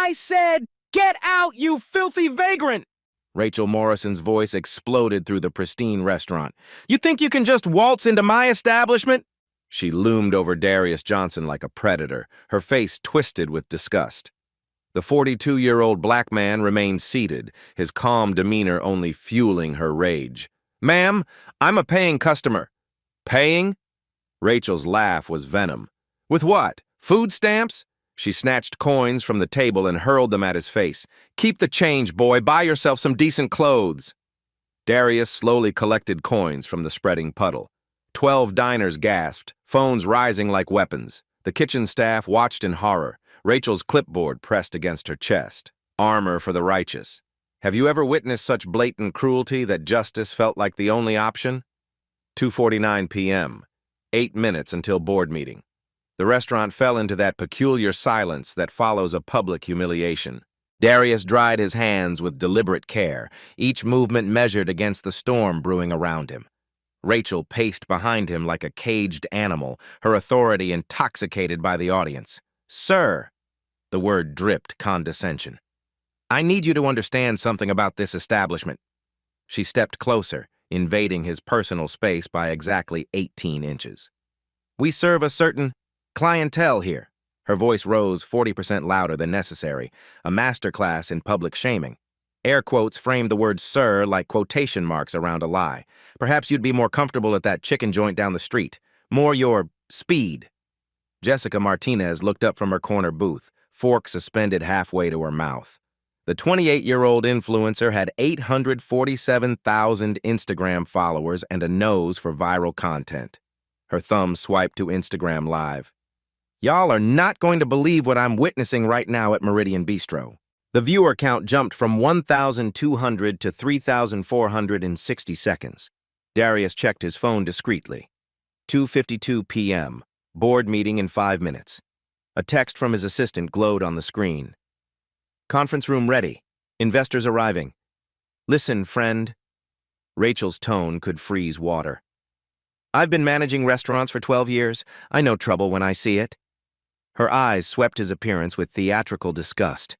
I said, get out, you filthy vagrant! Rachel Morrison's voice exploded through the pristine restaurant. You think you can just waltz into my establishment? She loomed over Darius Johnson like a predator, her face twisted with disgust. The 42-year-old black man remained seated, his calm demeanor only fueling her rage. Ma'am, I'm a paying customer. Paying? Rachel's laugh was venom. With what? Food stamps? She snatched coins from the table and hurled them at his face. Keep the change, boy. Buy yourself some decent clothes. Darius slowly collected coins from the spreading puddle. 12 diners gasped, phones rising like weapons. The kitchen staff watched in horror. Rachel's clipboard pressed against her chest. Armor for the righteous. Have you ever witnessed such blatant cruelty that justice felt like the only option? 2:49 p.m. 8 minutes until board meeting. The restaurant fell into that peculiar silence that follows a public humiliation. Darius dried his hands with deliberate care, each movement measured against the storm brewing around him. Rachel paced behind him like a caged animal, her authority intoxicated by the audience. Sir, the word dripped condescension. I need you to understand something about this establishment. She stepped closer, invading his personal space by exactly 18 inches. We serve a certain clientele here. Her voice rose 40% louder than necessary, a masterclass in public shaming. Air quotes framed the word sir like quotation marks around a lie. Perhaps you'd be more comfortable at that chicken joint down the street. More your speed. Jessica Martinez looked up from her corner booth, fork suspended halfway to her mouth. The 28-year-old influencer had 847,000 Instagram followers and a nose for viral content. Her thumb swiped to Instagram Live. Y'all are not going to believe what I'm witnessing right now at Meridian Bistro. The viewer count jumped from 1,200 to 3,400 in 60 seconds. Darius checked his phone discreetly. 2:52 p.m. Board meeting in 5 minutes. A text from his assistant glowed on the screen. Conference room ready. Investors arriving. Listen, friend. Rachel's tone could freeze water. I've been managing restaurants for 12 years. I know trouble when I see it. Her eyes swept his appearance with theatrical disgust.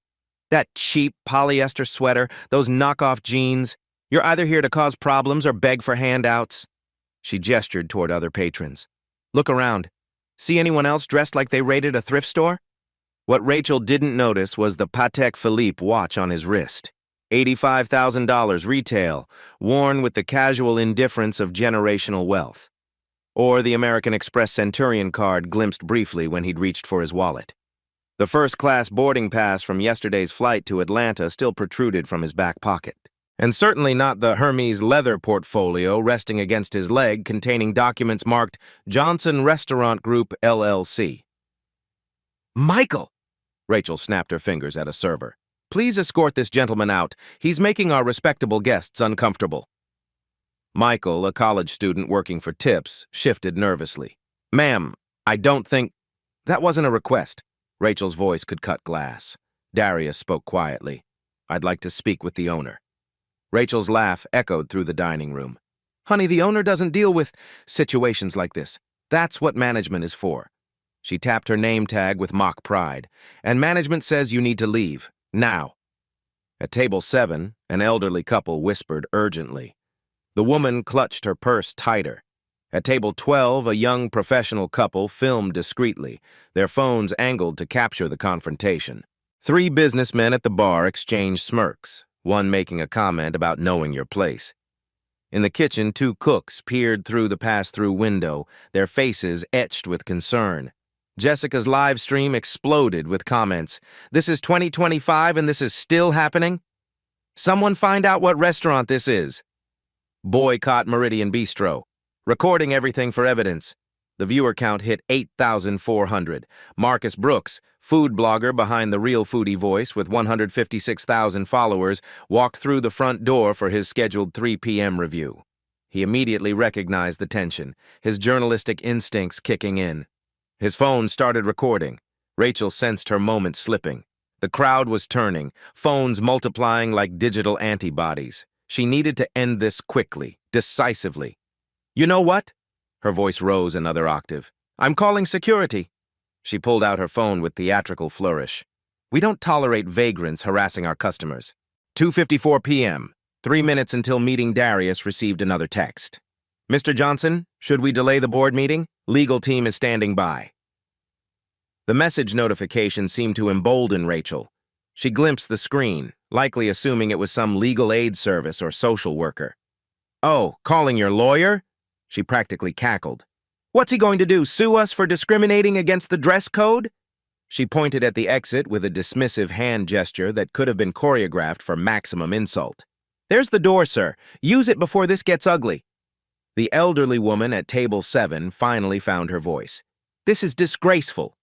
That cheap polyester sweater, those knockoff jeans. You're either here to cause problems or beg for handouts. She gestured toward other patrons. Look around. See anyone else dressed like they raided a thrift store? What Rachel didn't notice was the Patek Philippe watch on his wrist. $85,000 retail, worn with the casual indifference of generational wealth. Or the American Express Centurion card glimpsed briefly when he'd reached for his wallet. The first-class boarding pass from yesterday's flight to Atlanta still protruded from his back pocket. And certainly not the Hermes leather portfolio resting against his leg containing documents marked Johnson Restaurant Group, LLC. Michael! Rachel snapped her fingers at a server. Please escort this gentleman out. He's making our respectable guests uncomfortable. Michael, a college student working for tips, shifted nervously. Ma'am, I don't think... That wasn't a request. Rachel's voice could cut glass. Darius spoke quietly. I'd like to speak with the owner. Rachel's laugh echoed through the dining room. Honey, the owner doesn't deal with situations like this. That's what management is for. She tapped her name tag with mock pride. And management says you need to leave. Now. At table 7, an elderly couple whispered urgently. The woman clutched her purse tighter. At table 12, a young professional couple filmed discreetly, their phones angled to capture the confrontation. 3 businessmen at the bar exchanged smirks, one making a comment about knowing your place. In the kitchen, 2 cooks peered through the pass-through window, their faces etched with concern. Jessica's live stream exploded with comments. This is 2025 and this is still happening? Someone find out what restaurant this is. Boycott Meridian Bistro. Recording everything for evidence. The viewer count hit 8,400. Marcus Brooks, food blogger behind the Real Foodie Voice with 156,000 followers, walked through the front door for his scheduled 3 p.m. review. He immediately recognized the tension, his journalistic instincts kicking in. His phone started recording. Rachel sensed her moment slipping. The crowd was turning, phones multiplying like digital antibodies. She needed to end this quickly, decisively. You know what? Her voice rose another octave. I'm calling security. She pulled out her phone with theatrical flourish. We don't tolerate vagrants harassing our customers. 2:54 p.m. 3 minutes until meeting Darius received another text. Mr. Johnson, should we delay the board meeting? Legal team is standing by. The message notification seemed to embolden Rachel. She glimpsed the screen, likely assuming it was some legal aid service or social worker. Oh, calling your lawyer? She practically cackled. What's he going to do, sue us for discriminating against the dress code? She pointed at the exit with a dismissive hand gesture that could have been choreographed for maximum insult. There's the door, sir. Use it before this gets ugly. The elderly woman at table 7 finally found her voice. This is disgraceful.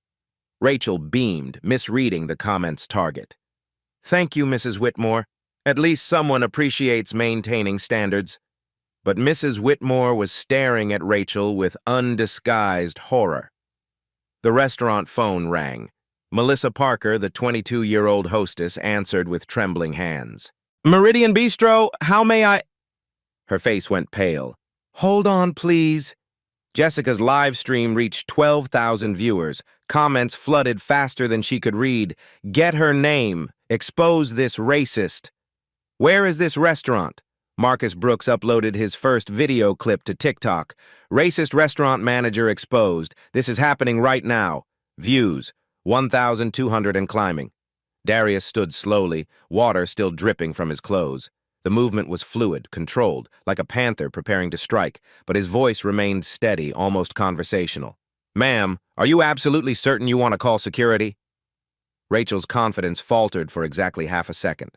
Rachel beamed, misreading the comment's target. Thank you, Mrs. Whitmore. At least someone appreciates maintaining standards. But Mrs. Whitmore was staring at Rachel with undisguised horror. The restaurant phone rang. Melissa Parker, the 22-year-old hostess, answered with trembling hands. Meridian Bistro, how may I... Her face went pale. Hold on, please. Jessica's live stream reached 12,000 viewers. Comments flooded faster than she could read. Get her name. Expose this racist. Where is this restaurant? Marcus Brooks uploaded his first video clip to TikTok. Racist restaurant manager exposed. This is happening right now. Views, 1,200 and climbing. Darius stood slowly, water still dripping from his clothes. The movement was fluid, controlled, like a panther preparing to strike, but his voice remained steady, almost conversational. Ma'am, are you absolutely certain you want to call security? Rachel's confidence faltered for exactly half a second.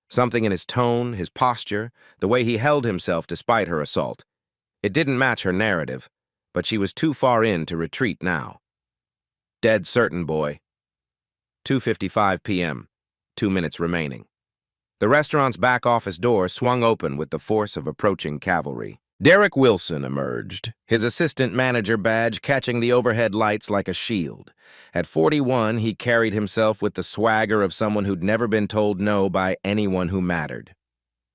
Something in his tone, his posture, the way he held himself despite her assault. It didn't match her narrative, but she was too far in to retreat now. Dead certain, boy. 2:55 p.m., 2 minutes remaining. The restaurant's back office door swung open with the force of approaching cavalry. Derek Wilson emerged, his assistant manager badge catching the overhead lights like a shield. At 41, he carried himself with the swagger of someone who'd never been told no by anyone who mattered.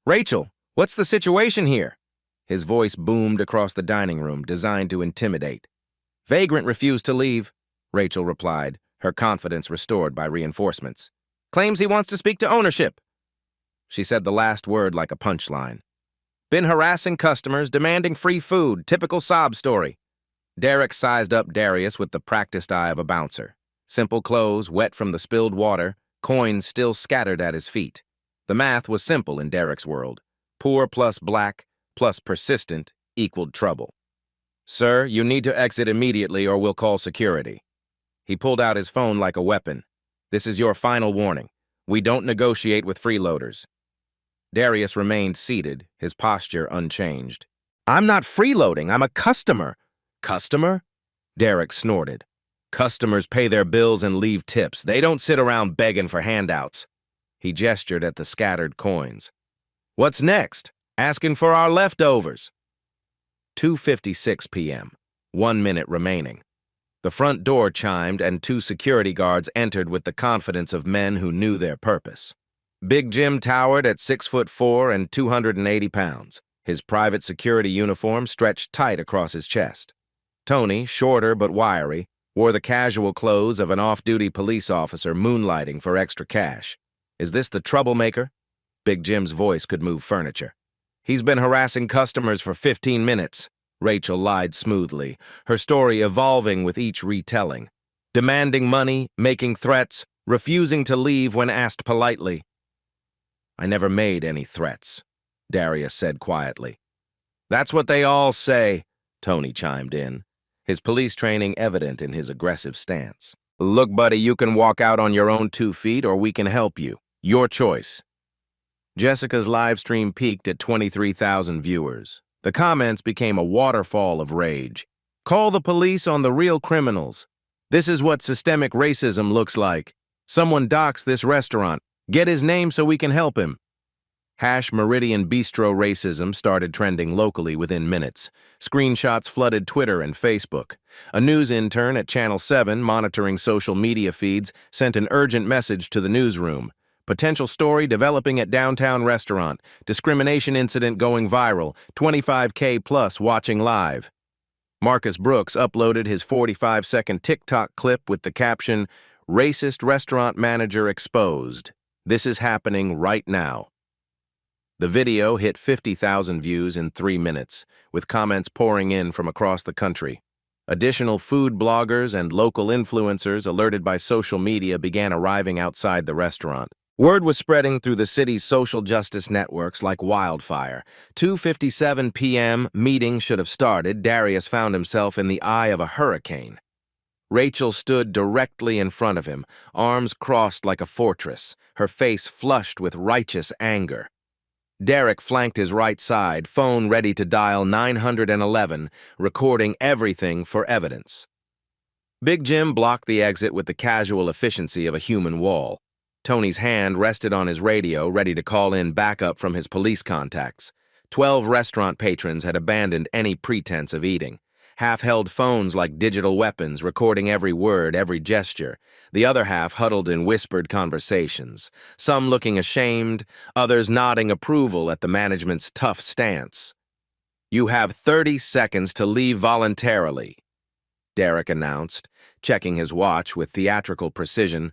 Rachel, what's the situation here? His voice boomed across the dining room, designed to intimidate. Vagrant refused to leave, Rachel replied, her confidence restored by reinforcements. Claims he wants to speak to ownership. She said the last word like a punchline. Been harassing customers, demanding free food, typical sob story. Derek sized up Darius with the practiced eye of a bouncer. Simple clothes, wet from the spilled water, coins still scattered at his feet. The math was simple in Derek's world. Poor plus black plus persistent equaled trouble. Sir, you need to exit immediately or we'll call security. He pulled out his phone like a weapon. This is your final warning. We don't negotiate with freeloaders. Darius remained seated, his posture unchanged. I'm not freeloading, I'm a customer. Customer? Derek snorted. Customers pay their bills and leave tips. They don't sit around begging for handouts. He gestured at the scattered coins. What's next? Asking for our leftovers. 2:56 p.m., 1 minute remaining. The front door chimed and 2 security guards entered with the confidence of men who knew their purpose. Big Jim towered at 6'4" and 280 pounds. His private security uniform stretched tight across his chest. Tony, shorter but wiry, wore the casual clothes of an off-duty police officer moonlighting for extra cash. Is this the troublemaker? Big Jim's voice could move furniture. He's been harassing customers for 15 minutes, Rachel lied smoothly, her story evolving with each retelling. Demanding money, making threats, refusing to leave when asked politely. I never made any threats, Darius said quietly. That's what they all say, Tony chimed in, his police training evident in his aggressive stance. Look, buddy, you can walk out on your own 2 feet or we can help you. Your choice. Jessica's live stream peaked at 23,000 viewers. The comments became a waterfall of rage. Call the police on the real criminals. This is what systemic racism looks like. Someone docks this restaurant. Get his name so we can help him. #Meridian Bistro racism started trending locally within minutes. Screenshots flooded Twitter and Facebook. A news intern at Channel 7 monitoring social media feeds sent an urgent message to the newsroom. Potential story developing at downtown restaurant. Discrimination incident going viral. 25K plus watching live. Marcus Brooks uploaded his 45-second TikTok clip with the caption, Racist restaurant manager exposed. This is happening right now. The video hit 50,000 views in 3 minutes, with comments pouring in from across the country. Additional food bloggers and local influencers alerted by social media began arriving outside the restaurant. Word was spreading through the city's social justice networks like wildfire. 2:57 p.m. meeting should have started. Darius found himself in the eye of a hurricane. Rachel stood directly in front of him, arms crossed like a fortress, her face flushed with righteous anger. Derek flanked his right side, phone ready to dial 911, recording everything for evidence. Big Jim blocked the exit with the casual efficiency of a human wall. Tony's hand rested on his radio, ready to call in backup from his police contacts. 12 restaurant patrons had abandoned any pretense of eating. Half held phones like digital weapons, recording every word, every gesture. The other half huddled in whispered conversations, some looking ashamed, others nodding approval at the management's tough stance. "You have 30 seconds to leave voluntarily," Derek announced, checking his watch with theatrical precision,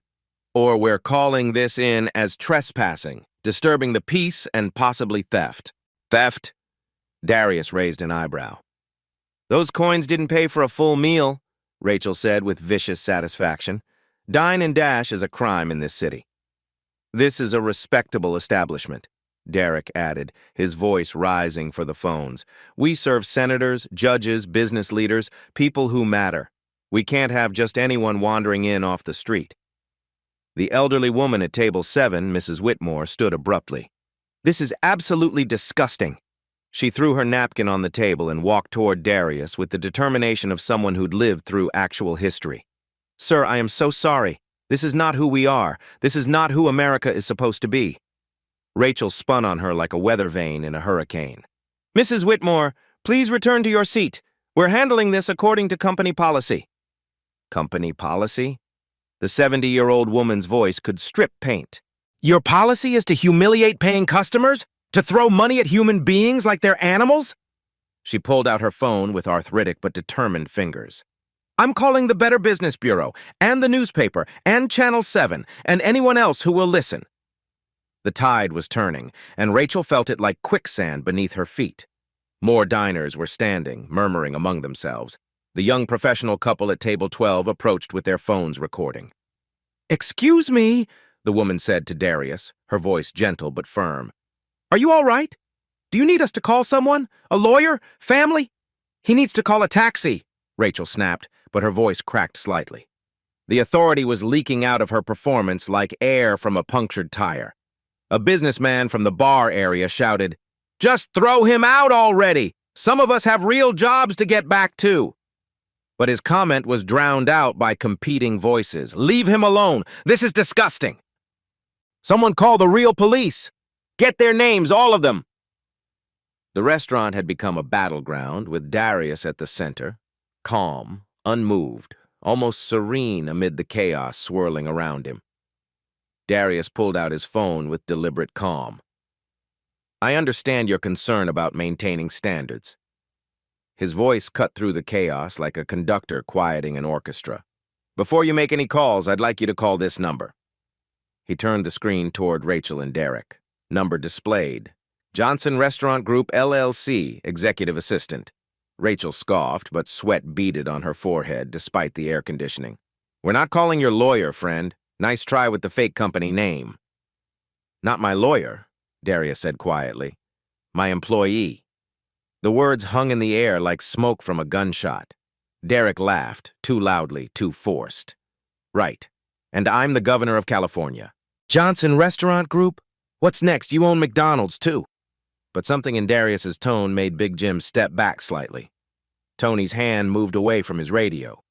"or we're calling this in as trespassing, disturbing the peace, and possibly theft." "Theft?" Darius raised an eyebrow. "Those coins didn't pay for a full meal," Rachel said with vicious satisfaction. "Dine and dash is a crime in this city." "This is a respectable establishment," Derek added, his voice rising for the phones. "We serve senators, judges, business leaders, people who matter. We can't have just anyone wandering in off the street." The elderly woman at table 7, Mrs. Whitmore, stood abruptly. "This is absolutely disgusting." She threw her napkin on the table and walked toward Darius with the determination of someone who'd lived through actual history. "Sir, I am so sorry. This is not who we are. This is not who America is supposed to be." Rachel spun on her like a weather vane in a hurricane. "Mrs. Whitmore, please return to your seat. We're handling this according to company policy." "Company policy?" The 70-year-old woman's voice could strip paint. "Your policy is to humiliate paying customers? To throw money at human beings like they're animals?" She pulled out her phone with arthritic but determined fingers. "I'm calling the Better Business Bureau, and the newspaper, and Channel 7, and anyone else who will listen." The tide was turning, and Rachel felt it like quicksand beneath her feet. More diners were standing, murmuring among themselves. The young professional couple at table 12 approached with their phones recording. "Excuse me," the woman said to Darius, her voice gentle but firm. "Are you all right? Do you need us to call someone? A lawyer? Family?" "He needs to call a taxi," Rachel snapped, but her voice cracked slightly. The authority was leaking out of her performance like air from a punctured tire. A businessman from the bar area shouted, "Just throw him out already! Some of us have real jobs to get back to!" But his comment was drowned out by competing voices. "Leave him alone! This is disgusting! Someone call the real police! Get their names, all of them!" The restaurant had become a battleground, with Darius at the center, calm, unmoved, almost serene amid the chaos swirling around him. Darius pulled out his phone with deliberate calm. "I understand your concern about maintaining standards." His voice cut through the chaos like a conductor quieting an orchestra. "Before you make any calls, I'd like you to call this number." He turned the screen toward Rachel and Derek. Number displayed. Johnson Restaurant Group, LLC, Executive Assistant. Rachel scoffed, but sweat beaded on her forehead despite the air conditioning. "We're not calling your lawyer, friend. Nice try with the fake company name." "Not my lawyer," Darius said quietly. "My employee." The words hung in the air like smoke from a gunshot. Derek laughed, too loudly, too forced. "Right. And I'm the governor of California." "Johnson Restaurant Group? What's next? You own McDonald's, too." But something in Darius's tone made Big Jim step back slightly. Tony's hand moved away from his radio.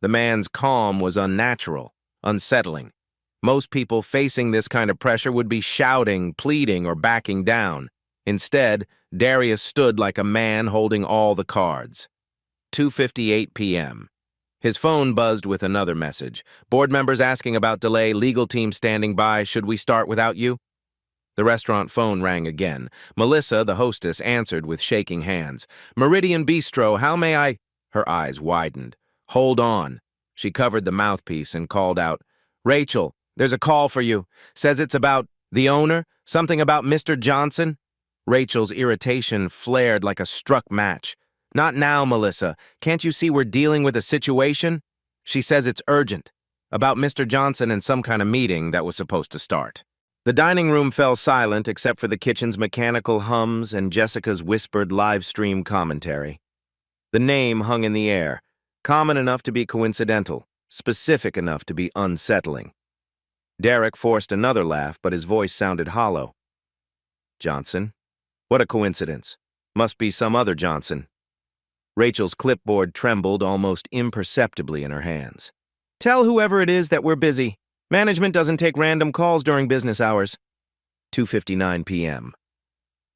The man's calm was unnatural, unsettling. Most people facing this kind of pressure would be shouting, pleading, or backing down. Instead, Darius stood like a man holding all the cards. 2:58 p.m. His phone buzzed with another message. "Board members asking about delay, legal team standing by. Should we start without you?" The restaurant phone rang again. Melissa, the hostess, answered with shaking hands. "Meridian Bistro, how may I—" Her eyes widened. "Hold on." She covered the mouthpiece and called out, Rachel, there's a call for you. Says it's about the owner, something about Mr. Johnson. Rachel's irritation flared like a struck match. Not now, Melissa. Can't you see we're dealing with a situation? She says it's urgent. About Mr. Johnson and some kind of meeting that was supposed to start. The dining room fell silent except for the kitchen's mechanical hums and Jessica's whispered live stream commentary. The name hung in the air, common enough to be coincidental, specific enough to be unsettling. Derek forced another laugh, but his voice sounded hollow. Johnson? What a coincidence. Must be some other Johnson. Rachel's clipboard trembled almost imperceptibly in her hands. Tell whoever it is that we're busy. Management doesn't take random calls during business hours. 2:59 p.m.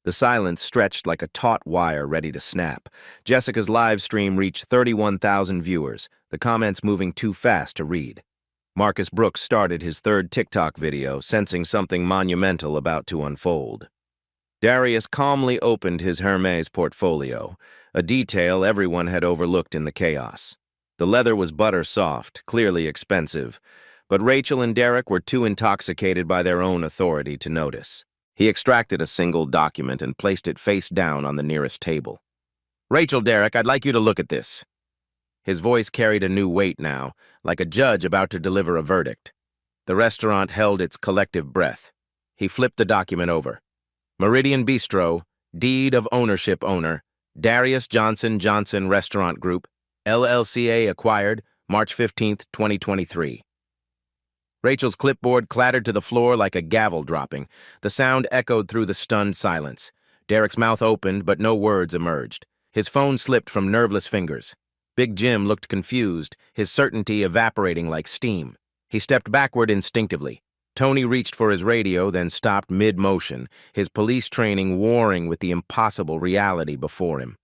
The silence stretched like a taut wire ready to snap. Jessica's live stream reached 31,000 viewers, the comments moving too fast to read. Marcus Brooks started his third TikTok video, sensing something monumental about to unfold. Darius calmly opened his Hermes portfolio, a detail everyone had overlooked in the chaos. The leather was butter soft, clearly expensive, but Rachel and Derek were too intoxicated by their own authority to notice. He extracted a single document and placed it face down on the nearest table. Rachel, Derek, I'd like you to look at this. His voice carried a new weight now, like a judge about to deliver a verdict. The restaurant held its collective breath. He flipped the document over. Meridian Bistro, deed of ownership owner, Darius Johnson Johnson Restaurant Group, LLCA acquired, March 15, 2023. Rachel's clipboard clattered to the floor like a gavel dropping. The sound echoed through the stunned silence. Derek's mouth opened, but no words emerged. His phone slipped from nerveless fingers. Big Jim looked confused, his certainty evaporating like steam. He stepped backward instinctively. Tony reached for his radio, then stopped mid-motion, his police training warring with the impossible reality before him.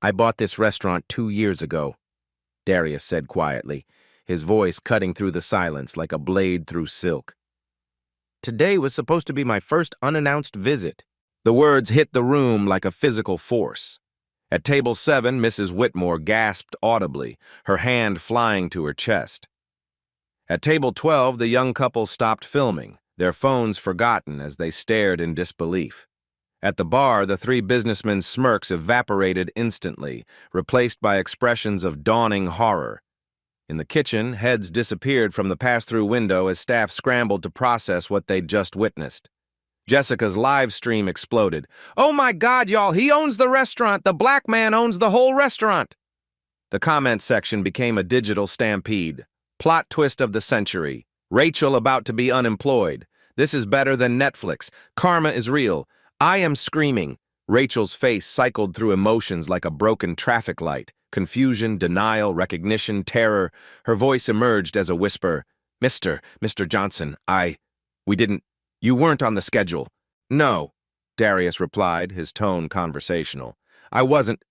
I bought this restaurant 2 years ago, Darius said quietly, his voice cutting through the silence like a blade through silk. Today was supposed to be my first unannounced visit. The words hit the room like a physical force. At table 7, Mrs. Whitmore gasped audibly, her hand flying to her chest. At table 12, the young couple stopped filming, their phones forgotten as they stared in disbelief. At the bar, the three businessmen's smirks evaporated instantly, replaced by expressions of dawning horror. In the kitchen, heads disappeared from the pass-through window as staff scrambled to process what they'd just witnessed. Jessica's live stream exploded. Oh my God, y'all, he owns the restaurant! The black man owns the whole restaurant! The comment section became a digital stampede. Plot twist of the century. Rachel about to be unemployed. This is better than Netflix. Karma is real. I am screaming. Rachel's face cycled through emotions like a broken traffic light. Confusion, denial, recognition, terror. Her voice emerged as a whisper. Mr. Johnson, you weren't on the schedule. No, Darius replied, his tone conversational. I wasn't.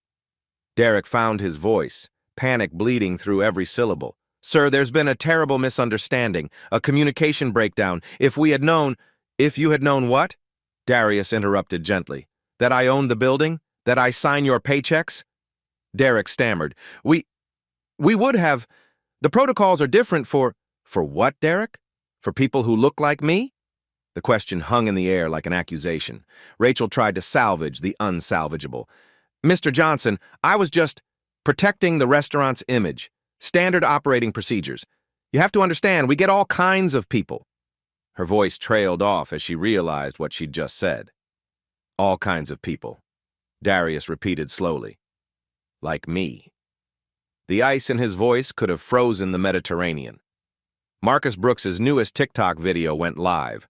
Derek found his voice, panic bleeding through every syllable. Sir, there's been a terrible misunderstanding, a communication breakdown. If you had known what? Darius interrupted gently. That I own the building? That I sign your paychecks? Derek stammered. We would have. The protocols are different for what, Derek? For people who look like me? The question hung in the air like an accusation. Rachel tried to salvage the unsalvageable. Mr. Johnson, I was just protecting the restaurant's image. Standard operating procedures. You have to understand, we get all kinds of people. Her voice trailed off as she realized what she'd just said. All kinds of people. Darius repeated slowly. Like me. The ice in his voice could have frozen the Mediterranean. Marcus Brooks's newest TikTok video went live.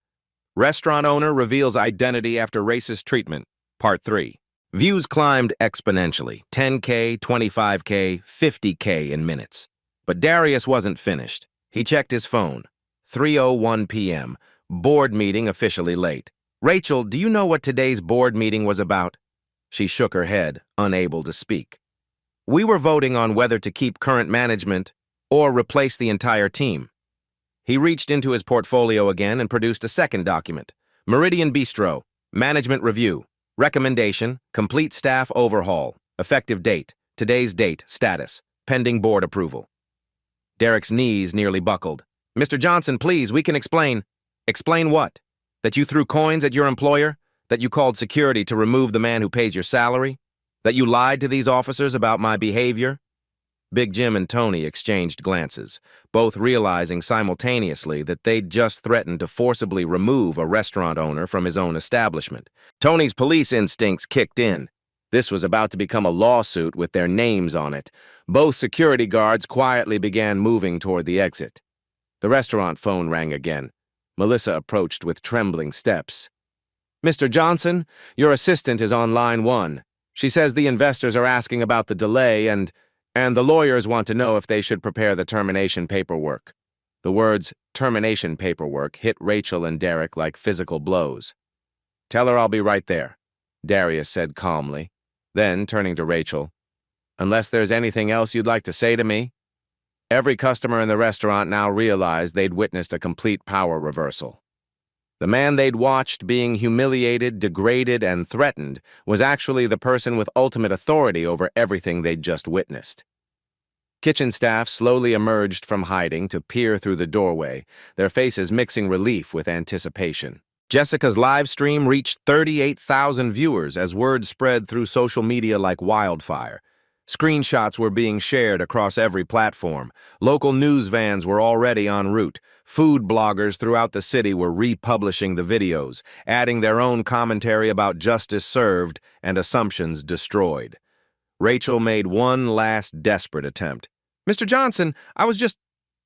Restaurant owner reveals identity after racist treatment, Part 3. Views climbed exponentially, 10K, 25K, 50K in minutes. But Darius wasn't finished. He checked his phone. 3:01 p.m. Board meeting officially late. Rachel, do you know what today's board meeting was about? She shook her head, unable to speak. We were voting on whether to keep current management or replace the entire team. He reached into his portfolio again and produced a second document. Meridian Bistro, Management Review. Recommendation, complete staff overhaul. Effective date, today's date, status, pending board approval. Derek's knees nearly buckled. Mr. Johnson, please, we can explain. Explain what? That you threw coins at your employer? That you called security to remove the man who pays your salary? That you lied to these officers about my behavior? Big Jim and Tony exchanged glances, both realizing simultaneously that they'd just threatened to forcibly remove a restaurant owner from his own establishment. Tony's police instincts kicked in. This was about to become a lawsuit with their names on it. Both security guards quietly began moving toward the exit. The restaurant phone rang again. Melissa approached with trembling steps. Mr. Johnson, your assistant is on line 1. She says the investors are asking about the delay and the lawyers want to know if they should prepare the termination paperwork. The words termination paperwork hit Rachel and Derek like physical blows. Tell her I'll be right there, Darius said calmly. Then, turning to Rachel, unless there's anything else you'd like to say to me? Every customer in the restaurant now realized they'd witnessed a complete power reversal. The man they'd watched being humiliated, degraded, and threatened was actually the person with ultimate authority over everything they'd just witnessed. Kitchen staff slowly emerged from hiding to peer through the doorway, their faces mixing relief with anticipation. Jessica's live stream reached 38,000 viewers as word spread through social media like wildfire. Screenshots were being shared across every platform. Local news vans were already en route. Food bloggers throughout the city were republishing the videos, adding their own commentary about justice served and assumptions destroyed. Rachel made one last desperate attempt. Mr. Johnson,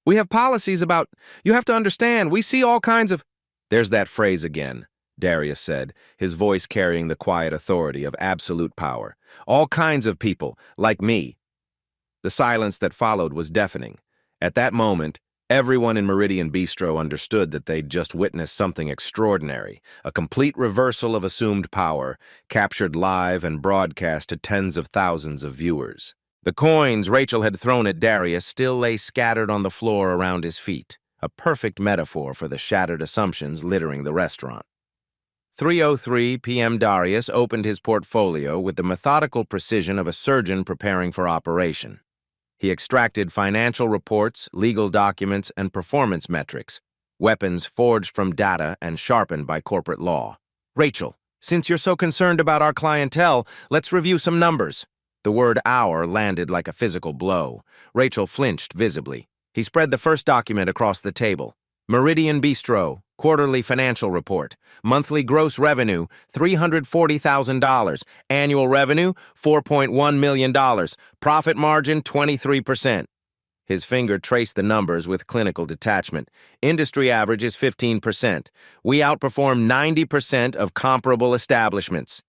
we have policies about, you have to understand, we see all kinds of... There's that phrase again, Darius said, his voice carrying the quiet authority of absolute power. All kinds of people, like me. The silence that followed was deafening. At that moment, everyone in Meridian Bistro understood that they'd just witnessed something extraordinary, a complete reversal of assumed power, captured live and broadcast to tens of thousands of viewers. The coins Rachel had thrown at Darius still lay scattered on the floor around his feet, a perfect metaphor for the shattered assumptions littering the restaurant. 3:03 p.m. Darius opened his portfolio with the methodical precision of a surgeon preparing for operation. He extracted financial reports, legal documents, and performance metrics, weapons forged from data and sharpened by corporate law. Rachel, since you're so concerned about our clientele, let's review some numbers. The word "our" landed like a physical blow. Rachel flinched visibly. He spread the first document across the table. Meridian Bistro, quarterly financial report. Monthly gross revenue, $340,000. Annual revenue, $4.1 million. Profit margin, 23%. His finger traced the numbers with clinical detachment. Industry average is 15%. We outperform 90% of comparable establishments.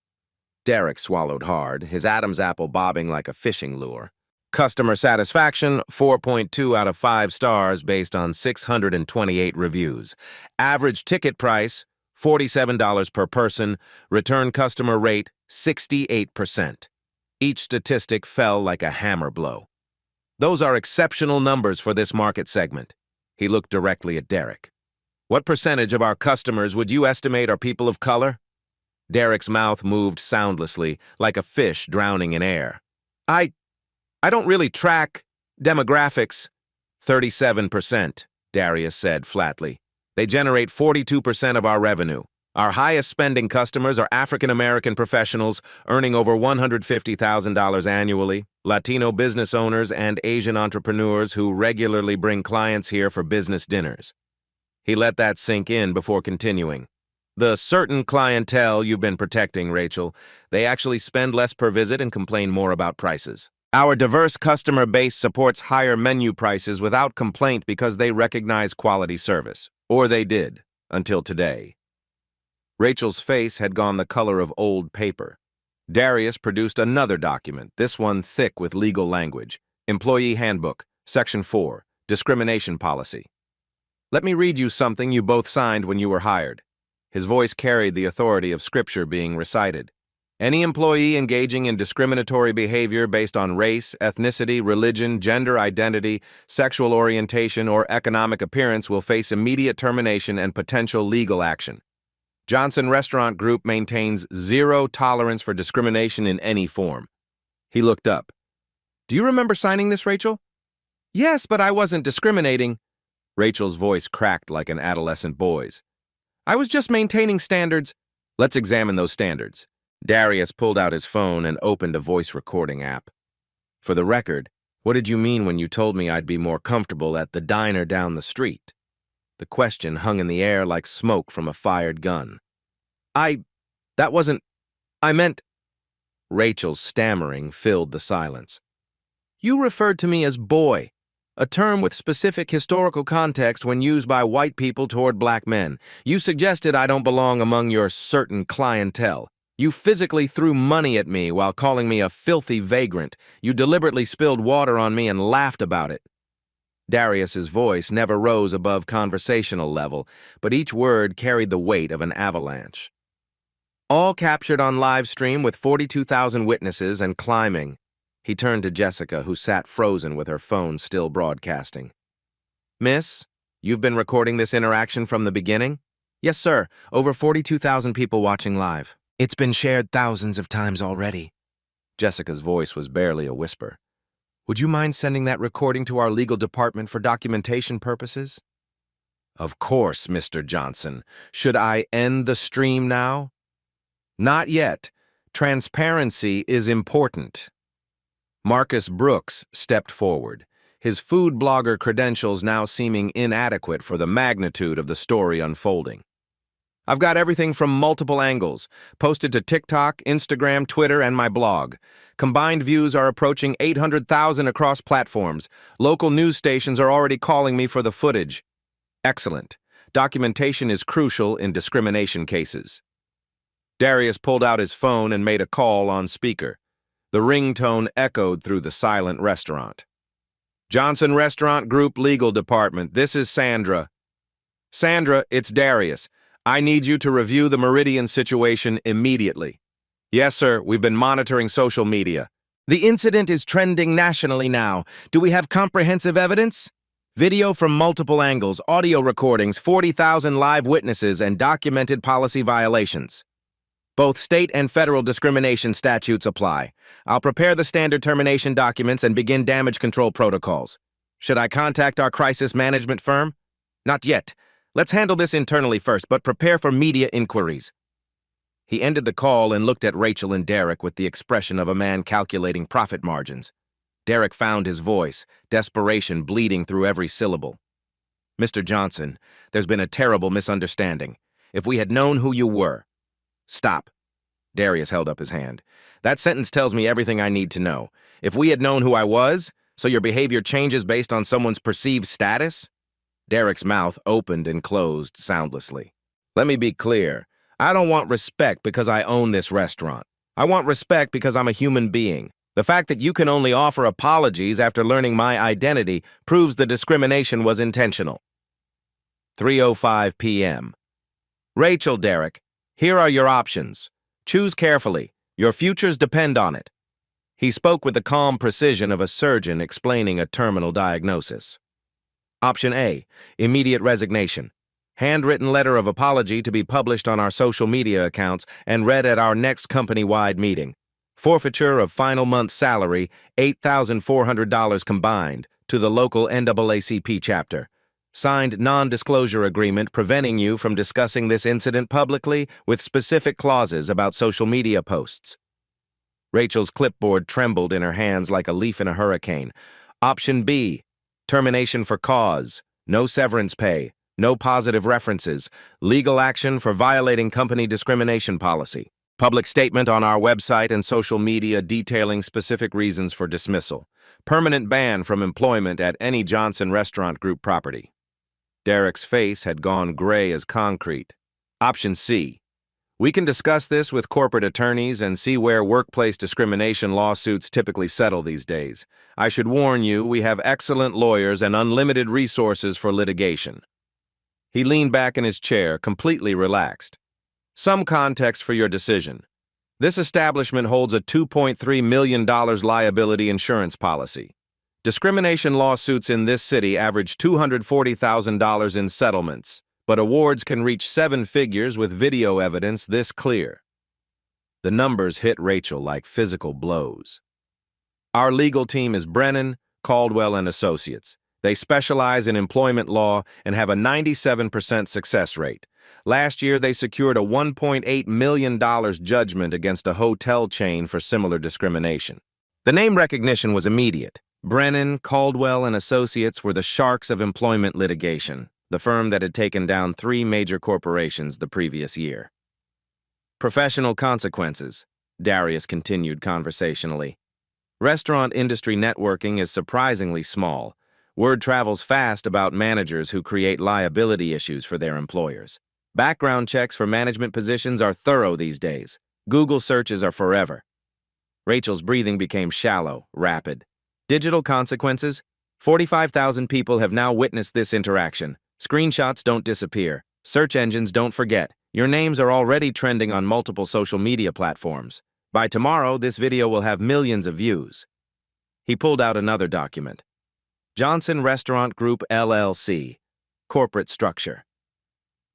Derek swallowed hard, his Adam's apple bobbing like a fishing lure. Customer satisfaction, 4.2 out of 5 stars based on 628 reviews. Average ticket price, $47 per person. Return customer rate, 68%. Each statistic fell like a hammer blow. Those are exceptional numbers for this market segment. He looked directly at Derek. What percentage of our customers would you estimate are people of color? Derek's mouth moved soundlessly, like a fish drowning in air. I don't really track demographics. 37%, Darius said flatly. They generate 42% of our revenue. Our highest spending customers are African-American professionals earning over $150,000 annually, Latino business owners, and Asian entrepreneurs who regularly bring clients here for business dinners. He let that sink in before continuing. The certain clientele you've been protecting, Rachel, they actually spend less per visit and complain more about prices. Our diverse customer base supports higher menu prices without complaint because they recognize quality service. Or they did, until today. Rachel's face had gone the color of old paper. Darius produced another document, this one thick with legal language. Employee Handbook, Section 4, Discrimination Policy. Let me read you something you both signed when you were hired. His voice carried the authority of scripture being recited. Any employee engaging in discriminatory behavior based on race, ethnicity, religion, gender identity, sexual orientation, or economic appearance will face immediate termination and potential legal action. Johnson Restaurant Group maintains zero tolerance for discrimination in any form. He looked up. Do you remember signing this, Rachel? Yes, but I wasn't discriminating. Rachel's voice cracked like an adolescent boy's. I was just maintaining standards. Let's examine those standards. Darius pulled out his phone and opened a voice recording app. For the record, what did you mean when you told me I'd be more comfortable at the diner down the street? The question hung in the air like smoke from a fired gun. That wasn't, I meant... Rachel's stammering filled the silence. You referred to me as boy, a term with specific historical context when used by white people toward black men. You suggested I don't belong among your certain clientele. You physically threw money at me while calling me a filthy vagrant. You deliberately spilled water on me and laughed about it. Darius's voice never rose above conversational level, but each word carried the weight of an avalanche. All captured on live stream with 42,000 witnesses and climbing. He turned to Jessica, who sat frozen with her phone still broadcasting. Miss, you've been recording this interaction from the beginning? Yes, sir. Over 42,000 people watching live. It's been shared thousands of times already. Jessica's voice was barely a whisper. Would you mind sending that recording to our legal department for documentation purposes? Of course, Mr. Johnson. Should I end the stream now? Not yet. Transparency is important. Marcus Brooks stepped forward, his food blogger credentials now seeming inadequate for the magnitude of the story unfolding. I've got everything from multiple angles, posted to TikTok, Instagram, Twitter, and my blog. Combined views are approaching 800,000 across platforms. Local news stations are already calling me for the footage. Excellent. Documentation is crucial in discrimination cases. Darius pulled out his phone and made a call on speaker. The ringtone echoed through the silent restaurant. Johnson Restaurant Group Legal Department, this is Sandra. Sandra, it's Darius. I need you to review the Meridian situation immediately. Yes, sir, we've been monitoring social media. The incident is trending nationally now. Do we have comprehensive evidence? Video from multiple angles, audio recordings, 40,000 live witnesses, and documented policy violations. Both state and federal discrimination statutes apply. I'll prepare the standard termination documents and begin damage control protocols. Should I contact our crisis management firm? Not yet. Let's handle this internally first, but prepare for media inquiries. He ended the call and looked at Rachel and Derek with the expression of a man calculating profit margins. Derek found his voice, desperation bleeding through every syllable. Mr. Johnson, there's been a terrible misunderstanding. If we had known who you were... Stop. Darius held up his hand. That sentence tells me everything I need to know. If we had known who I was, so your behavior changes based on someone's perceived status? Derek's mouth opened and closed soundlessly. Let me be clear. I don't want respect because I own this restaurant. I want respect because I'm a human being. The fact that you can only offer apologies after learning my identity proves the discrimination was intentional. 3:05 p.m. Rachel, Derek, here are your options. Choose carefully. Your futures depend on it. He spoke with the calm precision of a surgeon explaining a terminal diagnosis. Option A, immediate resignation. Handwritten letter of apology to be published on our social media accounts and read at our next company-wide meeting. Forfeiture of final month's salary, $8,400 combined, to the local NAACP chapter. Signed non-disclosure agreement preventing you from discussing this incident publicly with specific clauses about social media posts. Rachel's clipboard trembled in her hands like a leaf in a hurricane. Option B, termination for cause, no severance pay, no positive references, legal action for violating company discrimination policy. Public statement on our website and social media detailing specific reasons for dismissal. Permanent ban from employment at any Johnson Restaurant Group property. Derek's face had gone gray as concrete. Option C. We can discuss this with corporate attorneys and see where workplace discrimination lawsuits typically settle these days. I should warn you, we have excellent lawyers and unlimited resources for litigation. He leaned back in his chair, completely relaxed. Some context for your decision. This establishment holds a $2.3 million liability insurance policy. Discrimination lawsuits in this city average $240,000 in settlements, but awards can reach 7 figures with video evidence this clear. The numbers hit Rachel like physical blows. Our legal team is Brennan, Caldwell & Associates. They specialize in employment law and have a 97% success rate. Last year, they secured a $1.8 million judgment against a hotel chain for similar discrimination. The name recognition was immediate. Brennan, Caldwell, and Associates were the sharks of employment litigation, the firm that had taken down 3 major corporations the previous year. Professional consequences, Darius continued conversationally. Restaurant industry networking is surprisingly small. Word travels fast about managers who create liability issues for their employers. Background checks for management positions are thorough these days. Google searches are forever. Rachel's breathing became shallow, rapid. Digital consequences? 45,000 people have now witnessed this interaction. Screenshots don't disappear. Search engines don't forget. Your names are already trending on multiple social media platforms. By tomorrow, this video will have millions of views. He pulled out another document. Johnson Restaurant Group, LLC. Corporate structure.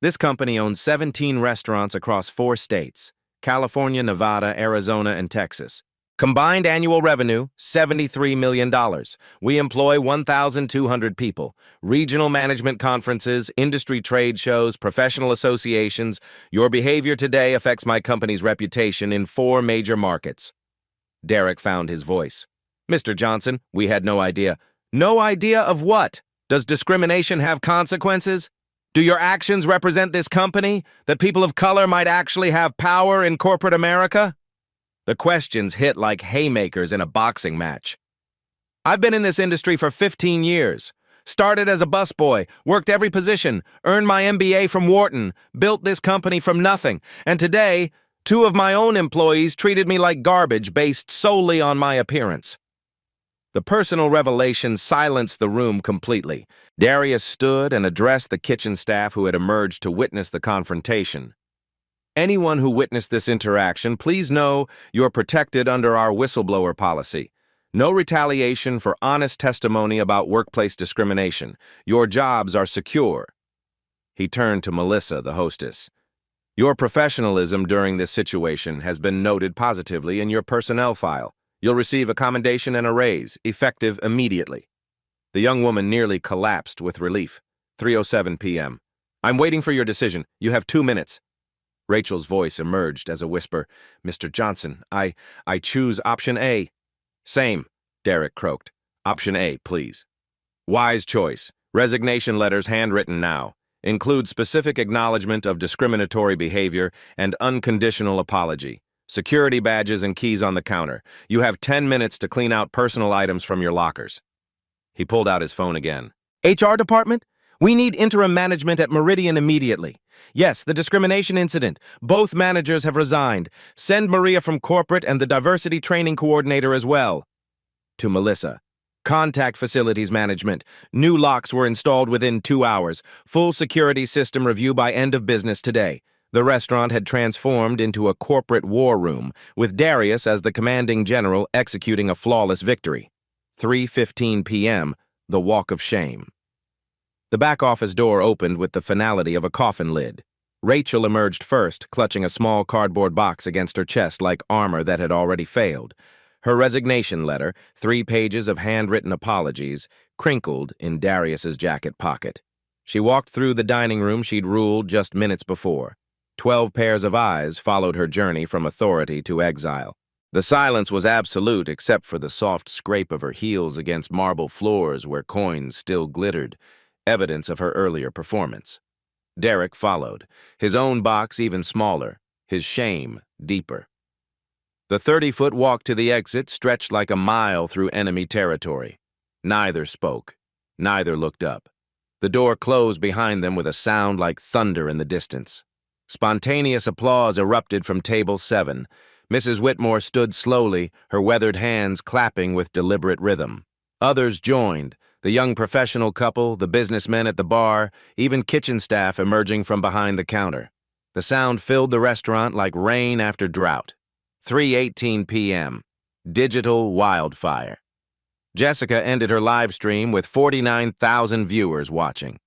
This company owns 17 restaurants across 4 states: California, Nevada, Arizona, and Texas. Combined annual revenue, $73 million. We employ 1,200 people. Regional management conferences, industry trade shows, professional associations. Your behavior today affects my company's reputation in 4 major markets. Derek found his voice. Mr. Johnson, we had no idea. No idea of what? Does discrimination have consequences? Do your actions represent this company? That people of color might actually have power in corporate America? The questions hit like haymakers in a boxing match. I've been in this industry for 15 years. Started as a busboy, worked every position, earned my MBA from Wharton, built this company from nothing, and today, 2 of my own employees treated me like garbage based solely on my appearance. The personal revelation silenced the room completely. Darius stood and addressed the kitchen staff who had emerged to witness the confrontation. Anyone who witnessed this interaction, please know you're protected under our whistleblower policy. No retaliation for honest testimony about workplace discrimination. Your jobs are secure. He turned to Melissa, the hostess. Your professionalism during this situation has been noted positively in your personnel file. You'll receive a commendation and a raise, effective immediately. The young woman nearly collapsed with relief. 3:07 p.m. I'm waiting for your decision. You have 2 minutes. Rachel's voice emerged as a whisper. Mr. Johnson, I choose option A. Same, Derek croaked. Option A, please. Wise choice. Resignation letters handwritten now. Include specific acknowledgement of discriminatory behavior and unconditional apology. Security badges and keys on the counter. You have 10 minutes to clean out personal items from your lockers. He pulled out his phone again. HR department? We need interim management at Meridian immediately. Yes, the discrimination incident. Both managers have resigned. Send Maria from corporate and the diversity training coordinator as well. To Melissa. Contact facilities management. New locks were installed within 2 hours. Full security system review by end of business today. The restaurant had transformed into a corporate war room, with Darius as the commanding general executing a flawless victory. 3:15 p.m., the walk of shame. The back office door opened with the finality of a coffin lid. Rachel emerged first, clutching a small cardboard box against her chest like armor that had already failed. Her resignation letter, 3 pages of handwritten apologies, crinkled in Darius's jacket pocket. She walked through the dining room she'd ruled just minutes before. 12 pairs of eyes followed her journey from authority to exile. The silence was absolute except for the soft scrape of her heels against marble floors where coins still glittered, evidence of her earlier performance. Derek followed, his own box even smaller, his shame deeper. The 30-foot walk to the exit stretched like a mile through enemy territory. Neither spoke. Neither looked up. The door closed behind them with a sound like thunder in the distance. Spontaneous applause erupted from table 7. Mrs. Whitmore stood slowly, her weathered hands clapping with deliberate rhythm. Others joined, the young professional couple, the businessmen at the bar, even kitchen staff emerging from behind the counter. The sound filled the restaurant like rain after drought. 3:18 p.m. Digital wildfire. Jessica ended her live stream with 49,000 viewers watching.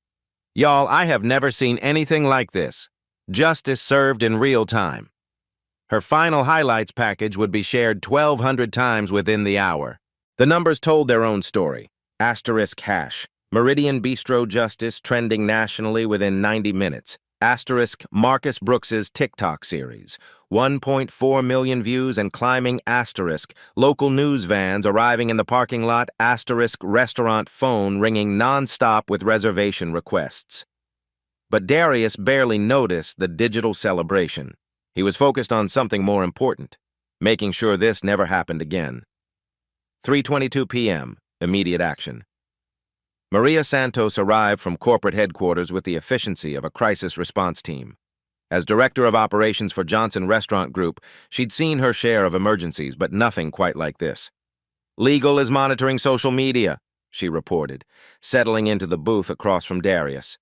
Y'all, I have never seen anything like this. Justice served in real time. Her final highlights package would be shared 1,200 times within the hour. The numbers told their own story. *##. Meridian Bistro Justice trending nationally within 90 minutes. Asterisk Marcus Brooks's TikTok series. 1.4 million views and climbing. Asterisk local news vans arriving in the parking lot. Asterisk restaurant phone ringing nonstop with reservation requests. But Darius barely noticed the digital celebration. He was focused on something more important, making sure this never happened again. 3:22 p.m. Immediate action. Maria Santos arrived from corporate headquarters with the efficiency of a crisis response team. As director of operations for Johnson Restaurant Group, she'd seen her share of emergencies, but nothing quite like this. "Legal is monitoring social media," she reported, settling into the booth across from Darius.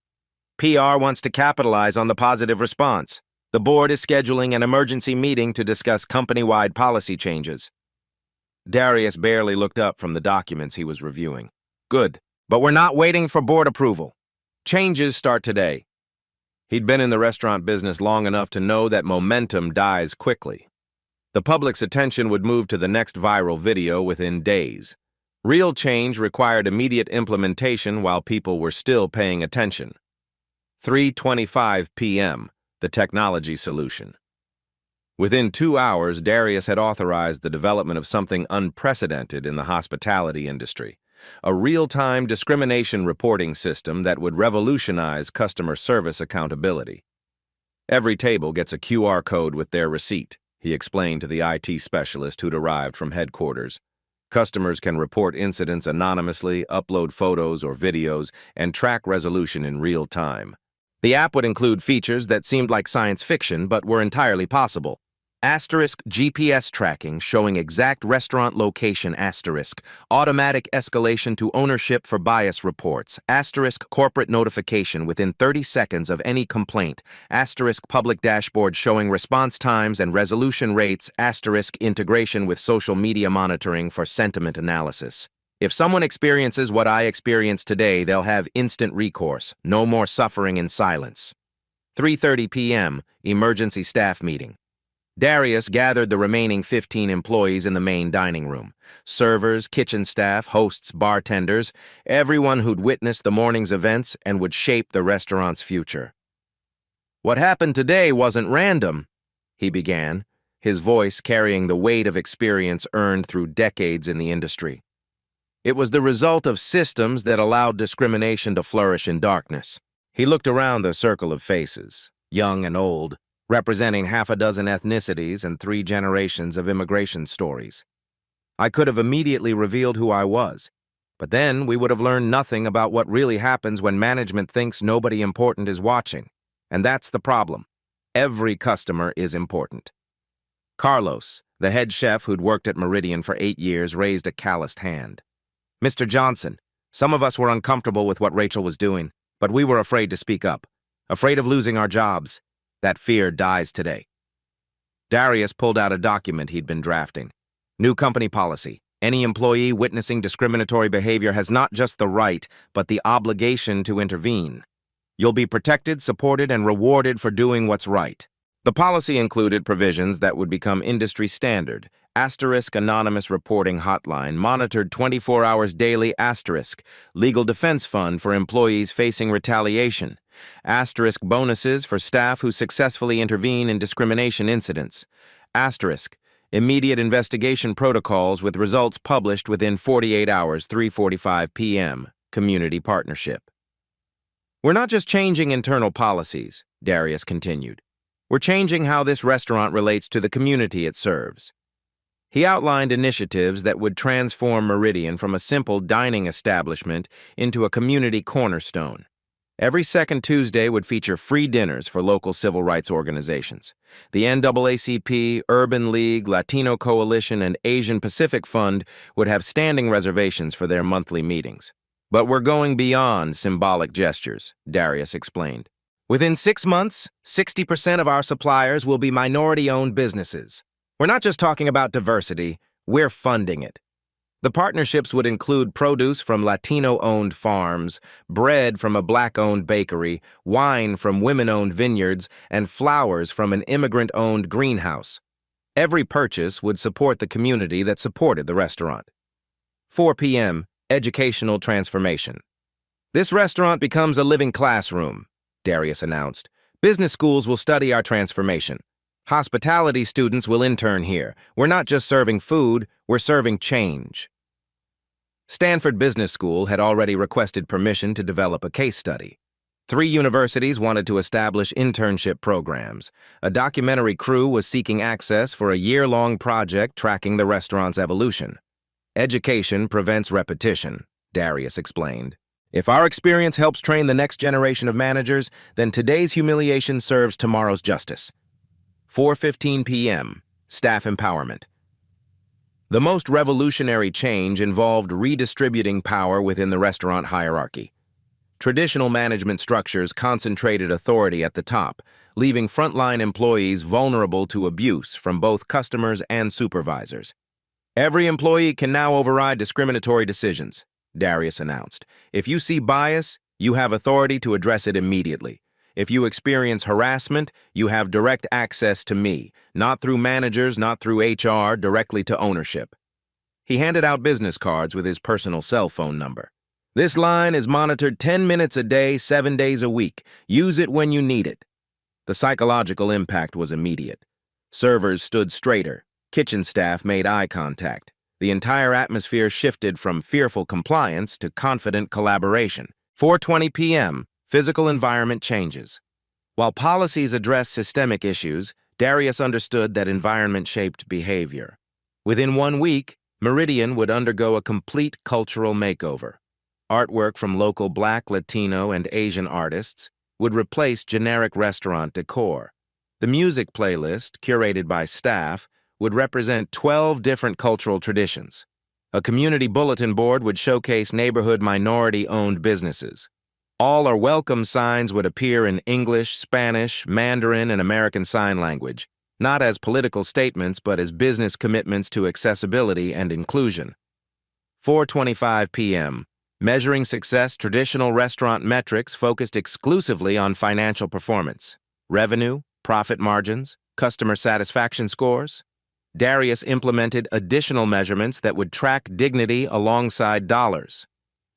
"PR wants to capitalize on the positive response. The board is scheduling an emergency meeting to discuss company-wide policy changes." Darius barely looked up from the documents he was reviewing. "Good. But we're not waiting for board approval. Changes start today." He'd been in the restaurant business long enough to know that momentum dies quickly. The public's attention would move to the next viral video within days. Real change required immediate implementation while people were still paying attention. 3:25 p.m., the technology solution. Within 2 hours, Darius had authorized the development of something unprecedented in the hospitality industry. A real-time discrimination reporting system that would revolutionize customer service accountability. "Every table gets a QR code with their receipt," he explained to the IT specialist who'd arrived from headquarters. "Customers can report incidents anonymously, upload photos or videos, and track resolution in real time." The app would include features that seemed like science fiction but were entirely possible. Asterisk GPS tracking showing exact restaurant location. Asterisk automatic escalation to ownership for bias reports. Asterisk corporate notification within 30 seconds of any complaint. Asterisk public dashboard showing response times and resolution rates. Asterisk integration with social media monitoring for sentiment analysis. If someone experiences what I experienced today, they'll have instant recourse. No more suffering in silence. 3:30 p.m. Emergency staff meeting. Darius gathered the remaining 15 employees in the main dining room. Servers, kitchen staff, hosts, bartenders, everyone who'd witnessed the morning's events and would shape the restaurant's future. "What happened today wasn't random," he began, his voice carrying the weight of experience earned through decades in the industry. "It was the result of systems that allowed discrimination to flourish in darkness." He looked around the circle of faces, young and old, representing half a dozen ethnicities and 3 generations of immigration stories. "I could have immediately revealed who I was, but then we would have learned nothing about what really happens when management thinks nobody important is watching. And that's the problem. Every customer is important." Carlos, the head chef who'd worked at Meridian for 8 years, raised a calloused hand. "Mr. Johnson, some of us were uncomfortable with what Rachel was doing, but we were afraid to speak up, afraid of losing our jobs. That fear dies today." Darius pulled out a document he'd been drafting. "New company policy. Any employee witnessing discriminatory behavior has not just the right, but the obligation to intervene. You'll be protected, supported, and rewarded for doing what's right." The policy included provisions that would become industry standard. Asterisk anonymous reporting hotline, monitored 24 hours daily. Asterisk legal defense fund for employees facing retaliation. Asterisk bonuses for staff who successfully intervene in discrimination incidents. Asterisk immediate investigation protocols with results published within 48 hours. 3:45 p.m. Community partnership. "We're not just changing internal policies," Darius continued. "We're changing how this restaurant relates to the community it serves." He outlined initiatives that would transform Meridian from a simple dining establishment into a community cornerstone. Every second Tuesday would feature free dinners for local civil rights organizations. The NAACP, Urban League, Latino Coalition, and Asian Pacific Fund would have standing reservations for their monthly meetings. "But we're going beyond symbolic gestures," Darius explained. "Within 6 months, 60% of our suppliers will be minority-owned businesses. We're not just talking about diversity, we're funding it. The partnerships would include produce from Latino-owned farms, bread from a Black-owned bakery, wine from women-owned vineyards, and flowers from an immigrant-owned greenhouse. Every purchase would support the community that supported the restaurant." 4 p.m. Educational transformation. This restaurant becomes a living classroom, Darius announced. Business schools will study our transformation. Hospitality students will intern here. We're not just serving food, we're serving change. Stanford Business School had already requested permission to develop a case study. 3 universities wanted to establish internship programs. A documentary crew was seeking access for a year-long project tracking the restaurant's evolution. Education prevents repetition, Darius explained. If our experience helps train the next generation of managers, then today's humiliation serves tomorrow's justice. 4:15 p.m. Staff empowerment. The most revolutionary change involved redistributing power within the restaurant hierarchy. Traditional management structures concentrated authority at the top, leaving frontline employees vulnerable to abuse from both customers and supervisors. Every employee can now override discriminatory decisions, Darius announced. If you see bias, you have authority to address it immediately. If you experience harassment, you have direct access to me, not through managers, not through HR, directly to ownership. He handed out business cards with his personal cell phone number. This line is monitored 10 minutes a day, 7 days a week. Use it when you need it. The psychological impact was immediate. Servers stood straighter. Kitchen staff made eye contact. The entire atmosphere shifted from fearful compliance to confident collaboration. 4:20 p.m., physical environment changes. While policies address systemic issues, Darius understood that environment shaped behavior. Within 1 week, Meridian would undergo a complete cultural makeover. Artwork from local Black, Latino, and Asian artists would replace generic restaurant decor. The music playlist, curated by staff, would represent 12 different cultural traditions. A community bulletin board would showcase neighborhood minority-owned businesses. All are welcome signs would appear in English, Spanish, Mandarin, and American Sign Language, not as political statements but as business commitments to accessibility and inclusion. 4:25 p.m. Measuring success, traditional restaurant metrics focused exclusively on financial performance, revenue, profit margins, customer satisfaction scores. Darius implemented additional measurements that would track dignity alongside dollars.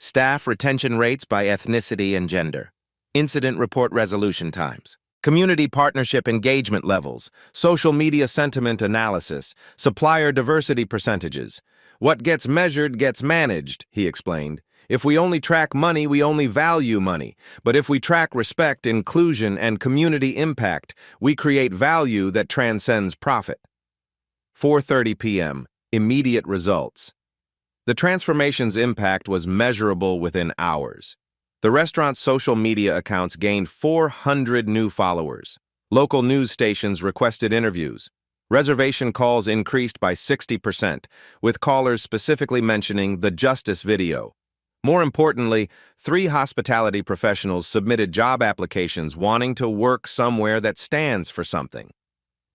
Staff retention rates by ethnicity and gender, incident report resolution times, community partnership engagement levels, social media sentiment analysis, supplier diversity percentages. What gets measured gets managed, he explained. If we only track money, we only value money. But if we track respect, inclusion, and community impact, we create value that transcends profit. 4:30 p.m. Immediate results. The transformation's impact was measurable within hours. The restaurant's social media accounts gained 400 new followers. Local news stations requested interviews. Reservation calls increased by 60%, with callers specifically mentioning the Justice video. More importantly, 3 hospitality professionals submitted job applications wanting to work somewhere that stands for something.